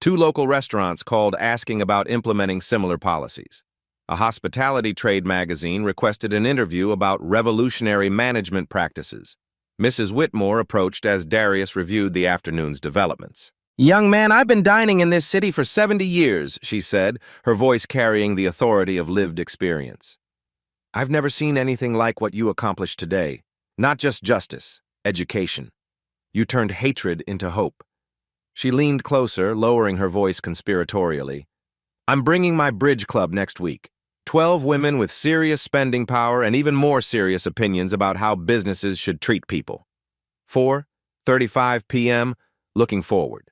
2 local restaurants called asking about implementing similar policies. A hospitality trade magazine requested an interview about revolutionary management practices. Mrs. Whitmore approached as Darius reviewed the afternoon's developments. "Young man, I've been dining in this city for 70 years, she said, her voice carrying the authority of lived experience. I've never seen anything like what you accomplished today. Not just justice, education. You turned hatred into hope." She leaned closer, lowering her voice conspiratorially. "I'm bringing my bridge club next week. 12 women with serious spending power and even more serious opinions about how businesses should treat people." 4:35 p.m., looking forward.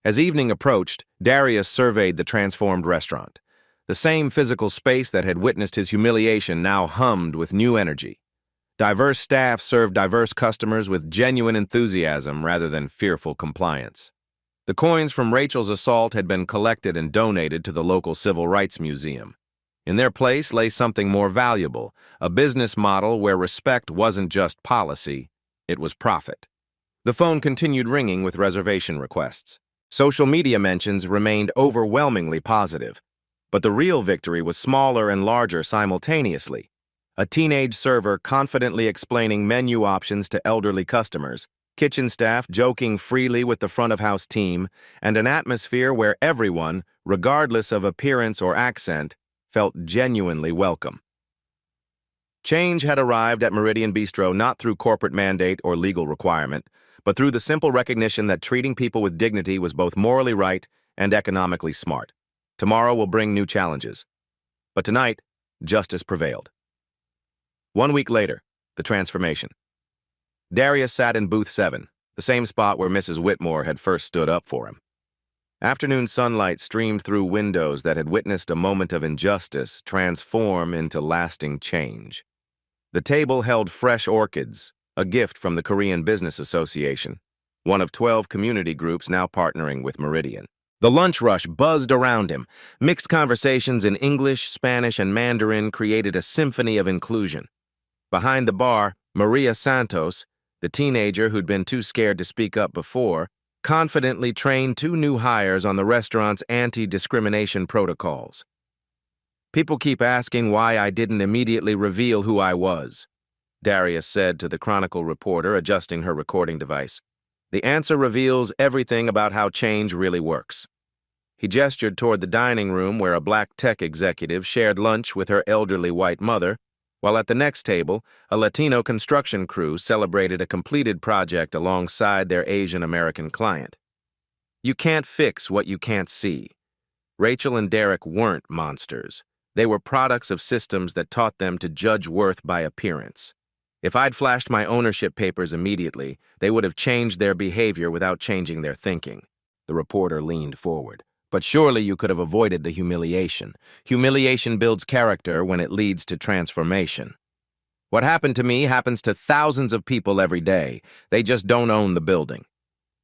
As evening approached, Darius surveyed the transformed restaurant. The same physical space that had witnessed his humiliation now hummed with new energy. Diverse staff served diverse customers with genuine enthusiasm rather than fearful compliance. The coins from Rachel's assault had been collected and donated to the local Civil Rights Museum. In their place lay something more valuable, a business model where respect wasn't just policy, it was profit. The phone continued ringing with reservation requests. Social media mentions remained overwhelmingly positive. But the real victory was smaller and larger simultaneously. A teenage server confidently explaining menu options to elderly customers, kitchen staff joking freely with the front-of-house team, and an atmosphere where everyone, regardless of appearance or accent, felt genuinely welcome. Change had arrived at Meridian Bistro not through corporate mandate or legal requirement, but through the simple recognition that treating people with dignity was both morally right and economically smart. Tomorrow will bring new challenges. But tonight, justice prevailed. 1 week later, the transformation. Darius sat in booth 7, the same spot where Mrs. Whitmore had first stood up for him. Afternoon sunlight streamed through windows that had witnessed a moment of injustice transform into lasting change. The table held fresh orchids, a gift from the Korean Business Association, one of 12 community groups now partnering with Meridian. The lunch rush buzzed around him. Mixed conversations in English, Spanish, and Mandarin created a symphony of inclusion. Behind the bar, Maria Santos, the teenager who'd been too scared to speak up before, confidently trained 2 new hires on the restaurant's anti-discrimination protocols. "People keep asking why I didn't immediately reveal who I was," Darius said to the Chronicle reporter, adjusting her recording device. "The answer reveals everything about how change really works." He gestured toward the dining room where a black tech executive shared lunch with her elderly white mother, while at the next table, a Latino construction crew celebrated a completed project alongside their Asian American client. You can't fix what you can't see. Rachel and Derek weren't monsters. They were products of systems that taught them to judge worth by appearance. If I'd flashed my ownership papers immediately, they would have changed their behavior without changing their thinking. The reporter leaned forward. But surely you could have avoided the humiliation. Humiliation builds character when it leads to transformation. What happened to me happens to thousands of people every day. They just don't own the building.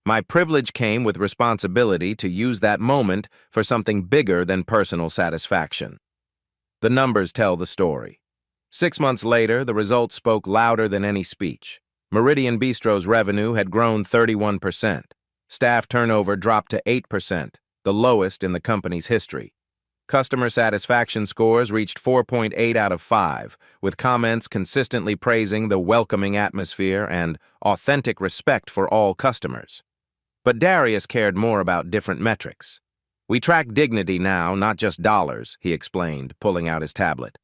My privilege came with responsibility to use that moment for something bigger than personal satisfaction. The numbers tell the story. 6 months later, the results spoke louder than any speech. Meridian Bistro's revenue had grown 31%. Staff turnover dropped to 8%, the lowest in the company's history. Customer satisfaction scores reached 4.8 out of 5, with comments consistently praising the welcoming atmosphere and authentic respect for all customers. But Darius cared more about different metrics. "We track dignity now, not just dollars," he explained, pulling out his tablet.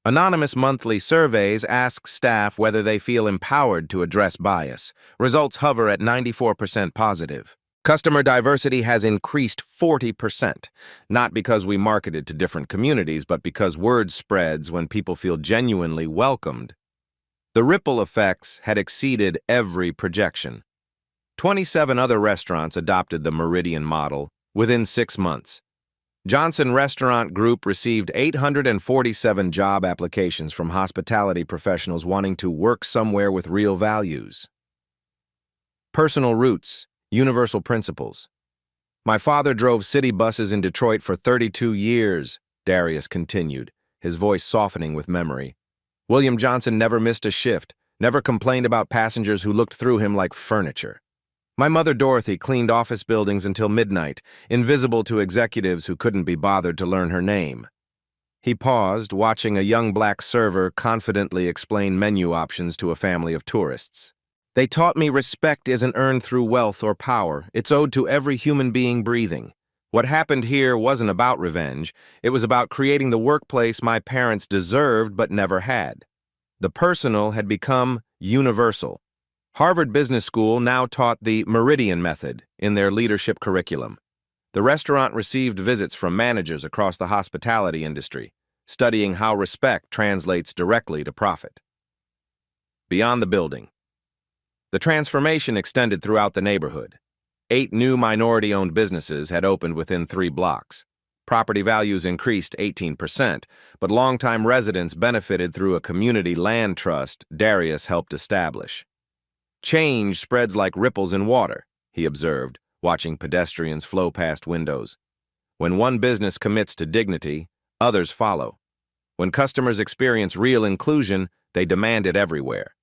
Anonymous monthly surveys ask staff whether they feel empowered to address bias. Results hover at 94% positive. Customer diversity has increased 40%, not because we marketed to different communities, but because word spreads when people feel genuinely welcomed. The ripple effects had exceeded every projection. 27 other restaurants adopted the Meridian model within 6 months. Johnson Restaurant Group received 847 job applications from hospitality professionals wanting to work somewhere with real values. Personal roots, universal principles. "My father drove city buses in Detroit for 32 years, Darius continued, his voice softening with memory. William Johnson never missed a shift, never complained about passengers who looked through him like furniture. My mother Dorothy cleaned office buildings until midnight, invisible to executives who couldn't be bothered to learn her name." He paused, watching a young black server confidently explain menu options to a family of tourists. "They taught me respect isn't earned through wealth or power. It's owed to every human being breathing. What happened here wasn't about revenge. It was about creating the workplace my parents deserved but never had. The personal had become universal. Harvard Business School now taught the Meridian method in their leadership curriculum. The restaurant received visits from managers across the hospitality industry, studying how respect translates directly to profit." Beyond the building. The transformation extended throughout the neighborhood. 8 new minority-owned businesses had opened within 3 blocks. Property values increased 18%, but longtime residents benefited through a community land trust Darius helped establish. "Change spreads like ripples in water," he observed, watching pedestrians flow past windows. "When one business commits to dignity, others follow. When customers experience real inclusion, they demand it everywhere."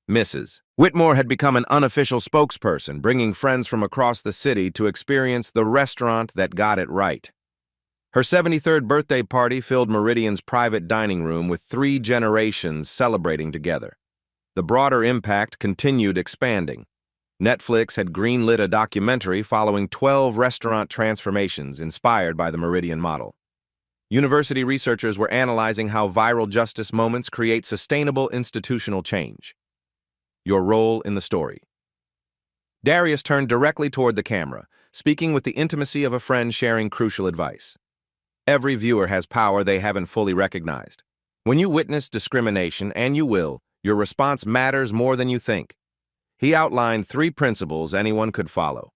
Mrs. Whitmore had become an unofficial spokesperson, bringing friends from across the city to experience the restaurant that got it right. Her 73rd birthday party filled Meridian's private dining room with 3 generations celebrating together. The broader impact continued expanding. Netflix had greenlit a documentary following 12 restaurant transformations inspired by the Meridian model. University researchers were analyzing how viral justice moments create sustainable institutional change. Your role in the story. Darius turned directly toward the camera, speaking with the intimacy of a friend sharing crucial advice. Every viewer has power they haven't fully recognized. When you witness discrimination, and you will, your response matters more than you think. He outlined 3 principles anyone could follow.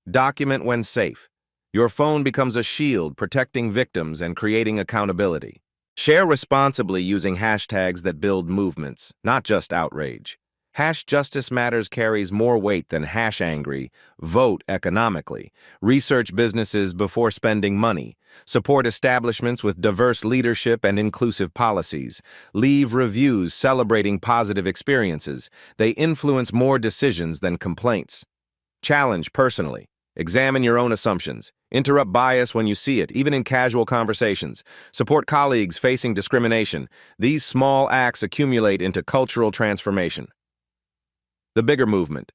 Document when safe. Your phone becomes a shield protecting victims and creating accountability. Share responsibly using hashtags that build movements, not just outrage. #JusticeMatters carries more weight than #angry. Vote economically. Research businesses before spending money. Support establishments with diverse leadership and inclusive policies. Leave reviews celebrating positive experiences. They influence more decisions than complaints. Challenge personally. Examine your own assumptions. Interrupt bias when you see it, even in casual conversations. Support colleagues facing discrimination. These small acts accumulate into cultural transformation. The bigger movement.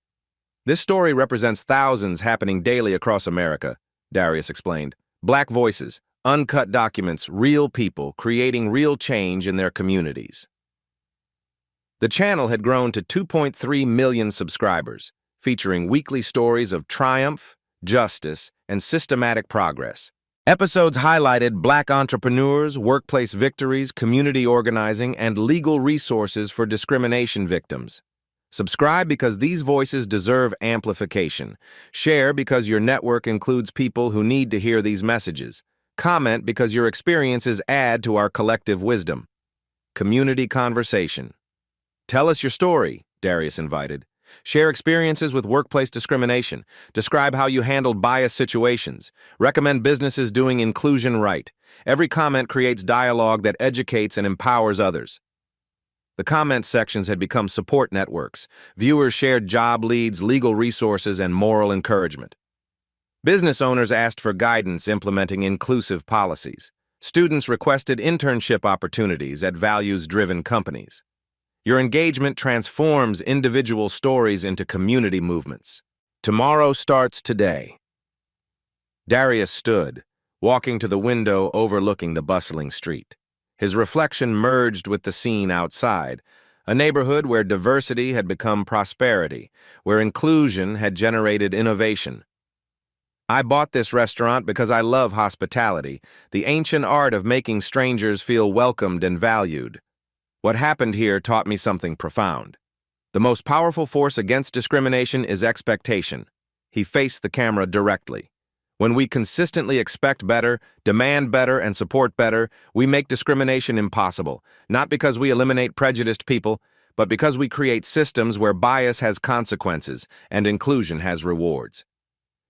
This story represents thousands happening daily across America, Darius explained. Black voices, uncut documents, real people creating real change in their communities. The channel had grown to 2.3 million subscribers, featuring weekly stories of triumph, justice, and systematic progress. Episodes highlighted Black entrepreneurs, workplace victories, community organizing, and legal resources for discrimination victims. Subscribe because these voices deserve amplification. Share because your network includes people who need to hear these messages. Comment because your experiences add to our collective wisdom. Community conversation. Tell us your story, Darius invited. Share experiences with workplace discrimination. Describe how you handled bias situations. Recommend businesses doing inclusion right. Every comment creates dialogue that educates and empowers others. The comment sections had become support networks. Viewers shared job leads, legal resources, and moral encouragement. Business owners asked for guidance implementing inclusive policies. Students requested internship opportunities at values-driven companies. Your engagement transforms individual stories into community movements. Tomorrow starts today. Darius stood, walking to the window overlooking the bustling street. His reflection merged with the scene outside, a neighborhood where diversity had become prosperity, where inclusion had generated innovation. I bought this restaurant because I love hospitality, the ancient art of making strangers feel welcomed and valued. What happened here taught me something profound. The most powerful force against discrimination is expectation. He faced the camera directly. When we consistently expect better, demand better, and support better, we make discrimination impossible, not because we eliminate prejudiced people, but because we create systems where bias has consequences and inclusion has rewards.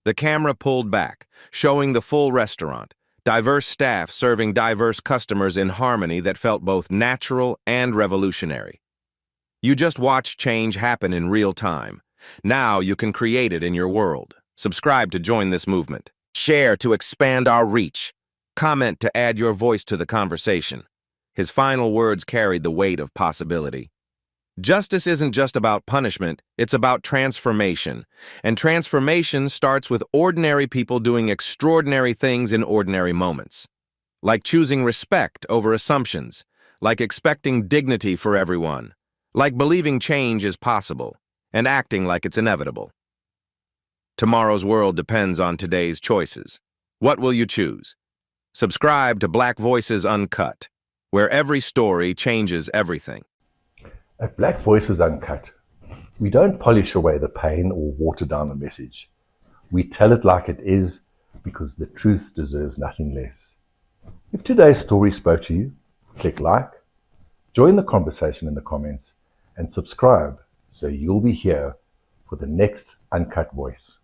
The camera pulled back, showing the full restaurant, diverse staff serving diverse customers in harmony that felt both natural and revolutionary. You just watched change happen in real time. Now you can create it in your world. Subscribe to join this movement. Share to expand our reach. Comment to add your voice to the conversation. His final words carried the weight of possibility. Justice isn't just about punishment, it's about transformation. And transformation starts with ordinary people doing extraordinary things in ordinary moments. Like choosing respect over assumptions, like expecting dignity for everyone, like believing change is possible, and acting like it's inevitable. Tomorrow's world depends on today's choices. What will you choose? Subscribe to Black Voices Uncut, where every story changes everything. At Black Voices Uncut, we don't polish away the pain or water down the message. We tell it like it is because the truth deserves nothing less. If today's story spoke to you, click like, join the conversation in the comments, and subscribe so you'll be here for the next Uncut Voice.